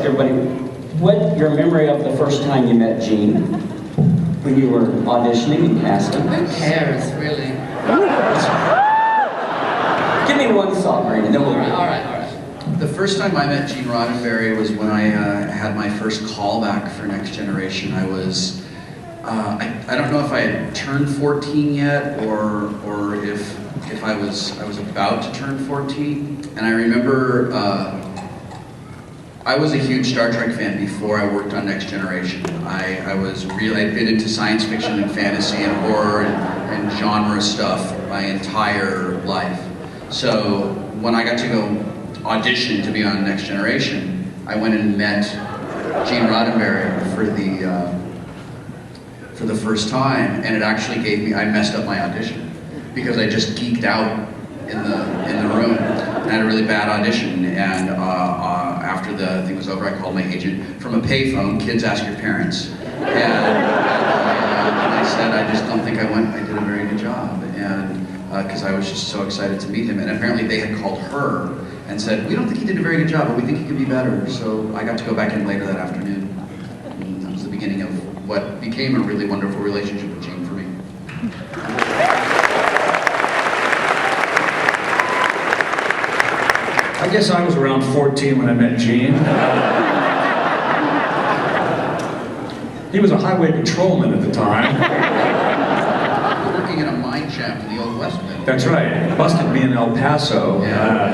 everybody, what your memory of the first time you met Gene? When you were auditioning and casting? Who cares, really? Give me one song, Marina, then we'll... All right. The first time I met Gene Roddenberry was when I had my first callback for Next Generation. I was, I don't know if I had turned 14 yet, or if I was about to turn 14. And I remember, I was a huge Star Trek fan before I worked on Next Generation. I'd been into science fiction and fantasy and horror and genre stuff my entire life. So when I got to go audition to be on Next Generation, I went and met Gene Roddenberry for the first time, and it actually gave me, I messed up my audition because I just geeked out in the room. I had a really bad audition, and after the thing was over, I called my agent from a payphone. Kids, ask your parents. And I said, I just don't think I did a very good job, and because I was just so excited to meet him. And apparently they had called her and said, we don't think he did a very good job, but we think he could be better. So I got to go back in later that afternoon. And that was the beginning of what became a really wonderful relationship with Gene for me. I guess I was around 14 when I met Gene. He was a highway patrolman at the time. Working in a mine shaft in the Old West. That's right. Busted me in El Paso. Yeah.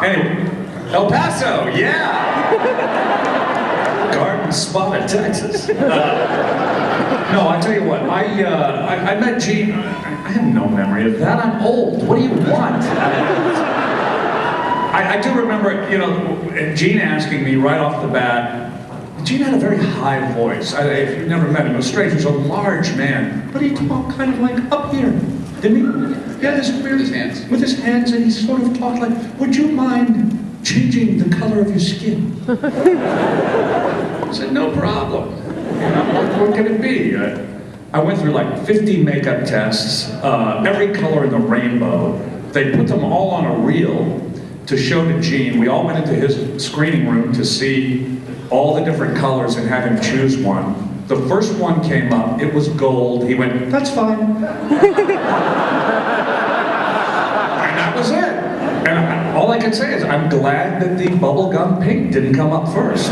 Anyway, El Paso, yeah! Garden spot of Texas. No, I tell you what, I met Gene. I have no memory of that. I'm old. What do you want? I do remember, Gene asking me right off the bat. Gene had a very high voice. If you've never met him, it was strange. He was a large man, but he talked kind of like up here, didn't he? He had this weird... With his hands. With his hands, and he sort of talked like, would you mind changing the color of your skin? I said, no problem. What can it be? I went through like 50 makeup tests, every color in the rainbow. They put them all on a reel to show to Gene. We all went into his screening room to see all the different colors and have him choose one. The first one came up, it was gold. He went, that's fine. And that was it. And all I can say is, I'm glad that the bubblegum pink didn't come up first.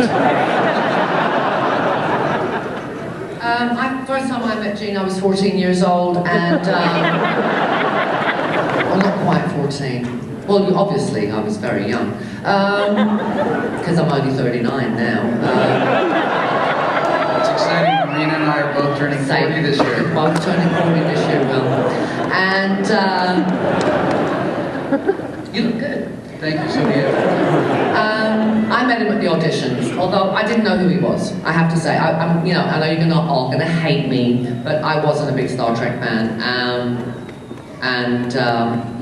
First time I met Gene, I was 14 years old, and well, not quite 14. Well, obviously, I was very young, because I'm only 39 now. It's exciting. Marina and I are both turning 40 this year. Both turning 40 this year, Will. And you look good. Thank you, Sophia. I met him at the auditions, although I didn't know who he was. I have to say, I know you're all going to hate me, but I wasn't a big Star Trek fan.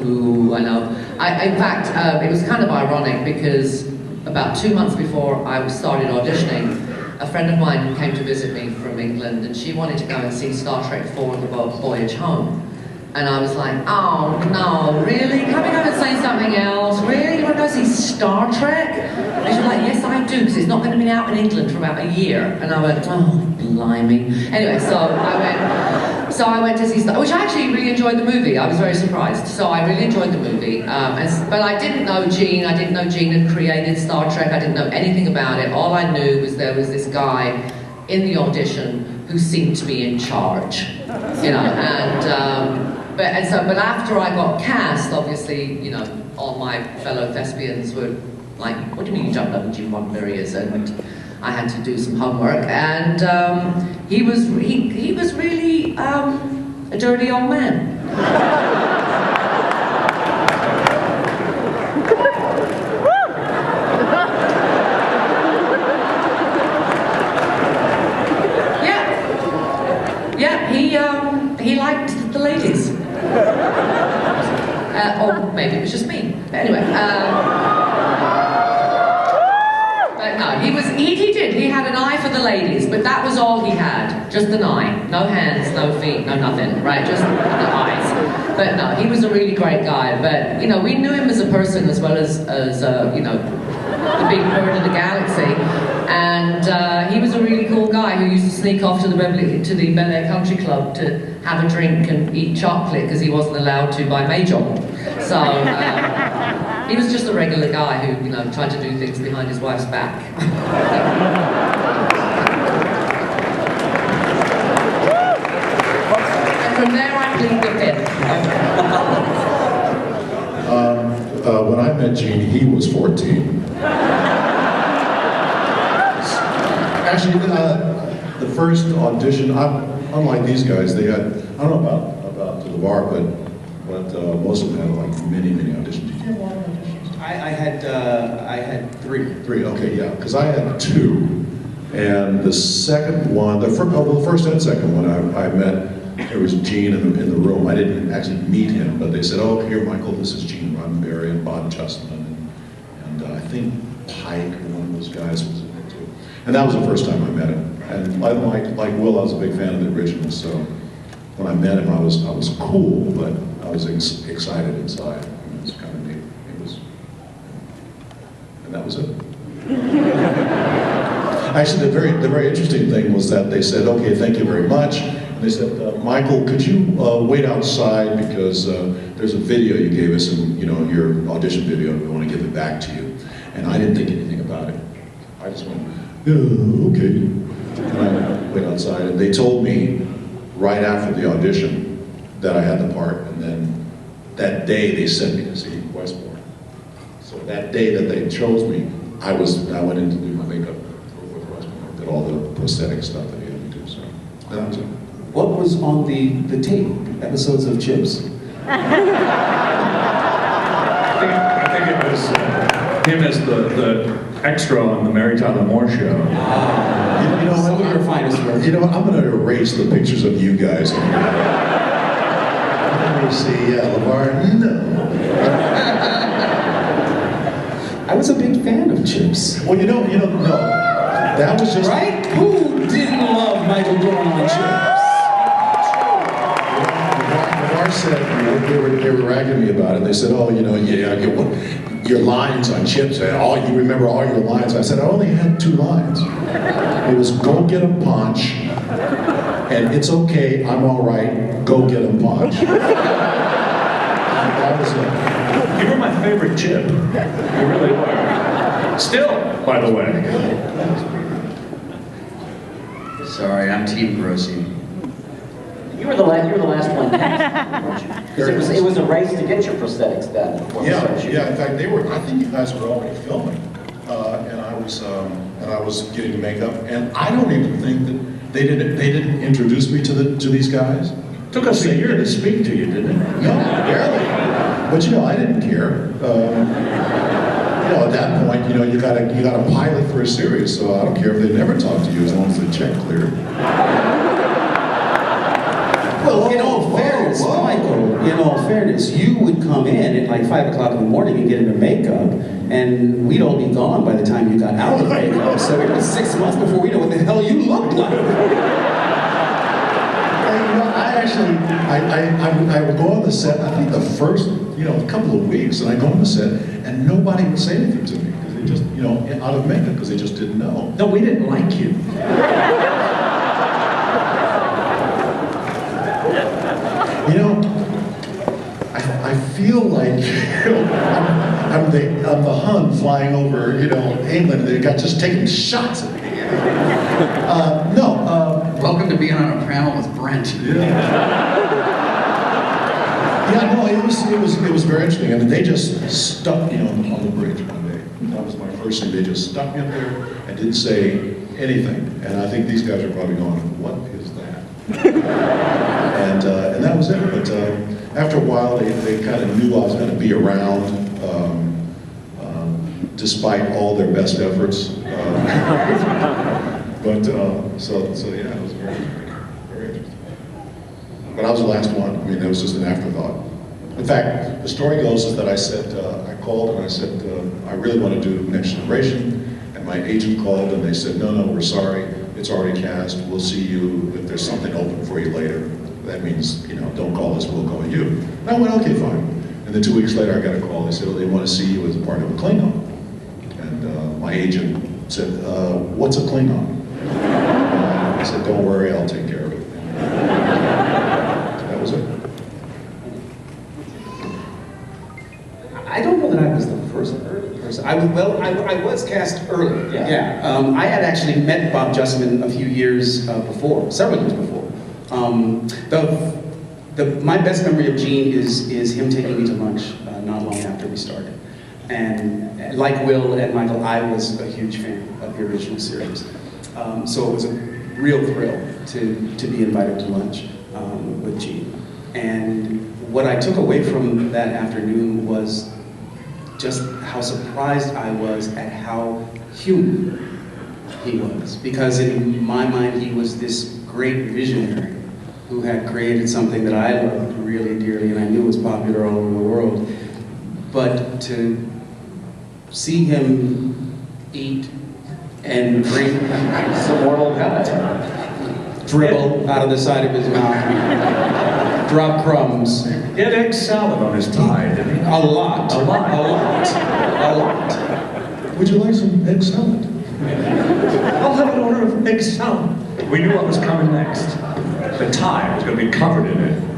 Ooh, I know. In fact, it was kind of ironic because about 2 months before I started auditioning, a friend of mine came to visit me from England, and she wanted to go and see Star Trek 4 The Voyage Home. And I was like, oh no, really? Can we go and say something else? Really? You want to go see Star Trek? And she was like, yes I do, because it's not going to be out in England for about a year. And I went, oh, blimey. Anyway, so I went to see Star, which I actually really enjoyed the movie. I was very surprised. So I really enjoyed the movie. But I didn't know Gene. I didn't know Gene had created Star Trek. I didn't know anything about it. All I knew was there was this guy in the audition who seemed to be in charge, But after I got cast, obviously, all my fellow thespians were like, what do you mean you don't know who Gene Roddenberry is? And I had to do some homework, and he was really a dirty old man. He liked the ladies. Or maybe it was just me. But anyway. But no, he did. He had an eye for the ladies, but that was all he had. Just an eye. No hands, no feet, no nothing, right? Just the eyes. But no, he was a really great guy. But, we knew him as a person as well as the big bird of the galaxy. And he was a really cool guy who used to sneak off to the Bel Air Country Club to have a drink and eat chocolate because he wasn't allowed to by Major. So he was just a regular guy who, you know, tried to do things behind his wife's back. And from there I plead the fifth. When I met Gene, he was 14. Actually, the first audition, unlike these guys, they had, I don't know about LeVar, but most of them had like many auditions. Did you have a lot of auditions? I had three. Three, okay, yeah, because I had two. And the second one, the first and second one I met, there was Gene in the room. I didn't actually meet him, but they said, "Oh, here, Michael, this is Gene Roddenberry and Bob Justman, and I think Pike, or one of those guys, was in there too." And that was the first time I met him. And like Wil, I was a big fan of the original, so when I met him, I was cool, but I was excited inside. It was kind of neat. And that was it. Actually, the very interesting thing was that they said, "Okay, thank you very much." They said, "Michael, could you wait outside because there's a video you gave us, and you know your audition video, and we want to give it back to you." And I didn't think anything about it. I just went, "Yeah, okay." And I went outside, and they told me right after the audition that I had the part, and then that day they sent me to see Westmore. So that day that they chose me, I went in to do my makeup with Westmore, did all the prosthetic stuff that he had to do. So that was it. What was on the tape? Episodes of Chips? I think it was him as the extra on the Mary Tyler Moore show. You know, Some of your finest work. You know, I'm going to erase the pictures of you guys. Let me see. Yeah, LeVar. No. I was a big fan of Chips. Well, you know, no. That was just Right? Who didn't love Michael Dorn on Chips? LeVar said, they were ragging me about it. They said, "Oh, you know, yeah, your lines on Chips, you remember all your lines." I said, "I only had 2 lines. It was go get 'em Ponch, and it's okay, I'm all right, go get 'em Ponch." That was it. You were my favorite Chip. You really were. Still, by the way. Sorry, I'm Team Grossi. You were the last one cast, weren't you? 'Cause it was a race to get your prosthetics done. before we started shooting. Yeah. In fact, I think you guys were already filming, and I was getting makeup, and I don't even think that they didn't introduce me to these guys. Took us a year to speak to you, didn't it? No, barely. But you know, I didn't care. You know, at that point, you know, you got a pilot for a series, so I don't care if they never talk to you as long as the check cleared. Well, in all fairness, Michael, in all fairness, you would come in at like 5 o'clock in the morning and get into makeup, and we'd all be gone by the time you got out of makeup. So it was 6 months before we know what the hell you looked like. I would go on the set, I think the first, couple of weeks, and I go on the set, and nobody would say anything to me, because they just, out of makeup, because they just didn't know. No, we didn't like you. I feel like, I'm the Hun flying over, England, and they got just taking shots at me. Welcome to being on a panel with Brent. Yeah, no, it was very interesting. I mean, they just stuck me on the bridge one day. That was my first thing. They just stuck me up there and didn't say anything. And I think these guys are probably going, "What is that?" and that was it. But after a while, they kind of knew I was going to be around, despite all their best efforts. So yeah, it was very interesting. But I was the last one. I mean, it was just an afterthought. In fact, the story goes is that I said, I called and I said, I really want to do Next Generation. And my agent called and they said, no, we're sorry. It's already cast. We'll see you if there's something open for you later. That means, don't call us, we'll call you. And I went, okay, fine. And then 2 weeks later, I got a call. They said, oh, they want to see you as a part of a Klingon. And my agent said, what's a Klingon? I said, don't worry, I'll take care of it. That was it. I don't know that I was the first person. I was cast early. Yeah. I had actually met Bob Justman a few years before, several years before. My best memory of Gene is him taking me to lunch not long after we started. And like Will and Michael, I was a huge fan of the original series. So it was a real thrill to be invited to lunch with Gene. And what I took away from that afternoon was just how surprised I was at how human he was. Because in my mind, he was this great visionary who had created something that I loved really dearly and I knew was popular all over the world. But to see him eat and drink, Some mortal guy. dribble out of the side of his mouth, drop crumbs, He had egg salad on his tie, didn't he? a lot. Would you like some egg salad? I'll have an order of egg salad. We knew what was coming next. The tie was going to be covered in it.